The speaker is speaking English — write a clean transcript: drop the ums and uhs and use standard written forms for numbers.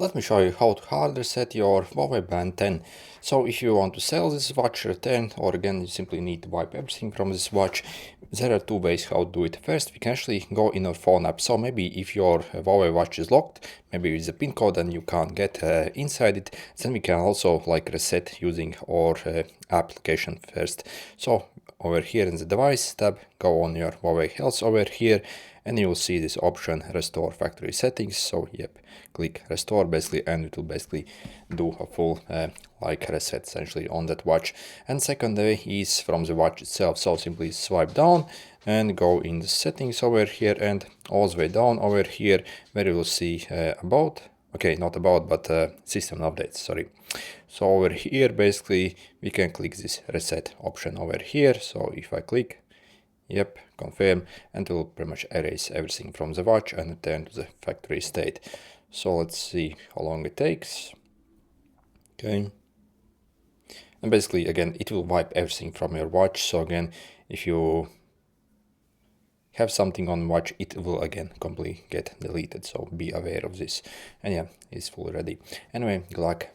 Let me show you how to hard reset your Huawei Band 10. So if you want to sell this watch, return, or again you simply need to wipe everything from this watch, there are two ways how to do it. First, we can actually go in our phone app. So maybe if your Huawei watch is locked, maybe with a pin code and you can't get inside it, then we can also like reset using our application first. So over here in the device tab, go on your Huawei Health over here, and you will see this option restore factory settings. So yep, click restore basically, and it will basically do a full like reset essentially on that watch. And second way is from the watch itself. So simply swipe down and go in the settings over here, and all the way down over here where you will see about, okay, not about, but system updates, sorry. So over here basically we can click this reset option over here. So if I click, yep, confirm, and it will pretty much erase everything from the watch and return to the factory state. So let's see how long it takes. Okay. And basically, again, it will wipe everything from your watch. So again, if you have something on watch, it will again completely get deleted. So be aware of this. And yeah, it's fully ready. Anyway, good luck.